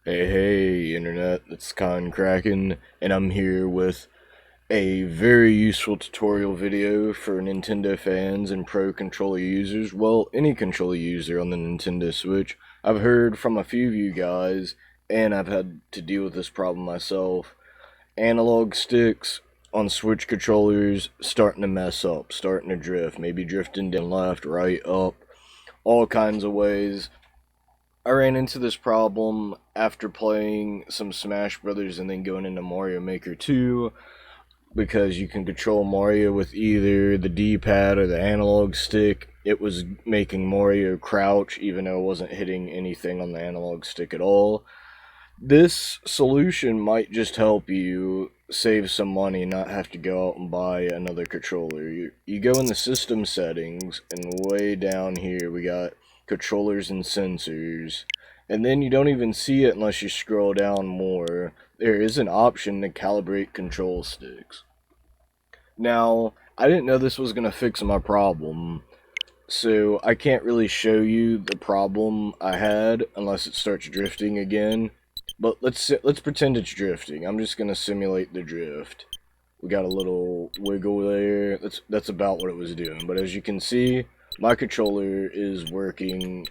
Hey, Internet, it's Kraken, and I'm here with a very useful tutorial video for Nintendo fans and Pro Controller users. Well, any controller user on the Nintendo Switch. I've heard from a few of you guys, and I've had to deal with this problem myself. Analog sticks on Switch controllers starting to mess up, starting to drift, maybe drifting down left, right, up, all kinds of ways. I ran into this problem after playing some Smash Brothers and then going into Mario Maker 2 because you can control Mario with either the D-pad or the analog stick. It was making Mario crouch even though it wasn't hitting anything on the analog stick at all. This solution might just help you save some money and not have to go out and buy another controller. You go in the system settings, and way down here we got controllers and sensors. And then you don't even see it unless you scroll down more. There is an option to calibrate control sticks. Now, I didn't know this was going to fix my problem, so I can't really show you the problem I had unless it starts drifting again. But let's pretend it's drifting. I'm just gonna simulate the drift. We got a little wiggle there. That's about what it was doing. But as you can see, my controller is working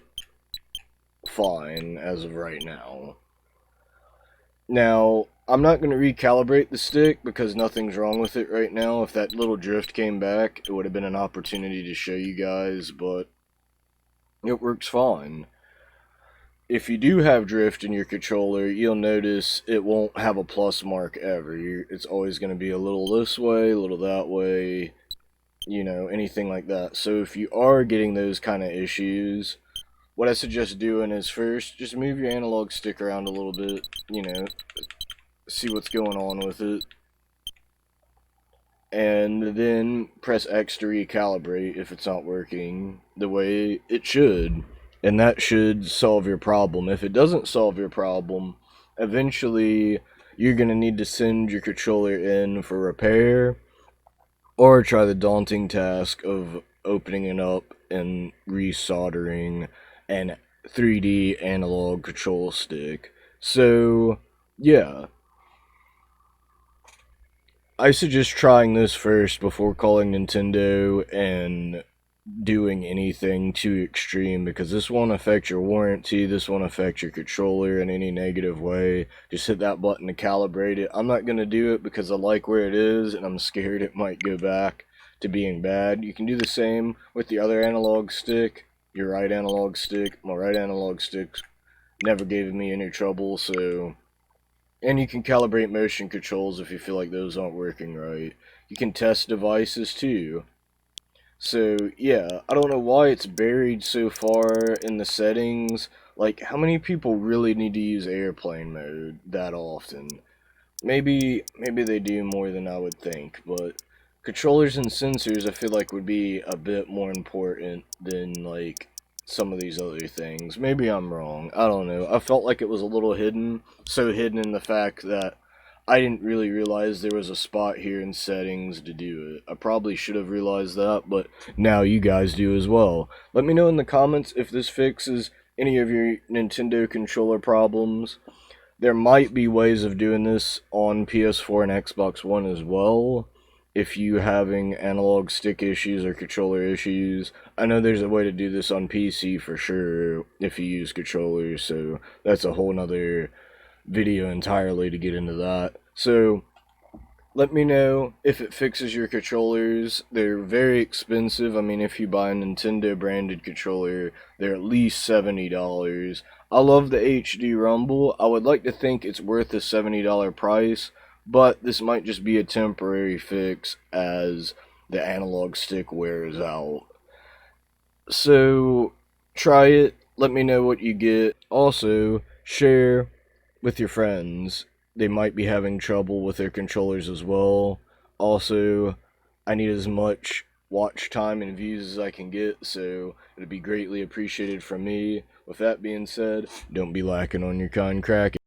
fine as of right now. Now, I'm not going to recalibrate the stick because nothing's wrong with it right now. If that little drift came back, it would have been an opportunity to show you guys, but it works fine. If you do have drift in your controller, you'll notice it won't have a plus mark ever. It's always going to be a little this way, a little that way, anything like that. So if you are getting those kind of issues, what I suggest doing is first, just move your analog stick around a little bit, see what's going on with it. And then press X to recalibrate if it's not working the way it should. And that should solve your problem. If it doesn't solve your problem, eventually you're going to need to send your controller in for repair or try the daunting task of opening it up and resoldering an 3D analog control stick. So, yeah. I suggest trying this first before calling Nintendo and doing anything too extreme, because this won't affect your warranty, this won't affect your controller in any negative way. Just hit that button to calibrate it. I'm not going to do it because I like where it is and I'm scared it might go back to being bad. You can do the same with the other analog stick, your right analog stick. My right analog stick never gave me any trouble, so... And you can calibrate motion controls if you feel like those aren't working right. You can test devices too. So, yeah, I don't know why it's buried so far in the settings. Like, how many people really need to use airplane mode that often? Maybe they do more than I would think, but controllers and sensors I feel like would be a bit more important than, like, some of these other things. Maybe I'm wrong. I don't know. I felt like it was a little hidden. So hidden in the fact that I didn't really realize there was a spot here in settings to do it. I probably should have realized that, but now you guys do as well. Let me know in the comments if this fixes any of your Nintendo controller problems. There might be ways of doing this on PS4 and Xbox One as well. If you having analog stick issues or controller issues, I know there's a way to do this on PC for sure if you use controllers, so that's a whole nother video entirely to get into that. So let me know if it fixes your controllers. They're very expensive. I mean, if you buy a Nintendo branded controller, they're at least $70. I love the HD Rumble. I would like to think it's worth the $70 price, but this might just be a temporary fix as the analog stick wears out. So try it. Let me know what you get. Also, share with your friends. They might be having trouble with their controllers as well. Also, I need as much watch time and views as I can get, so it'd be greatly appreciated from me. With that being said, don't be lacking on your Kraken.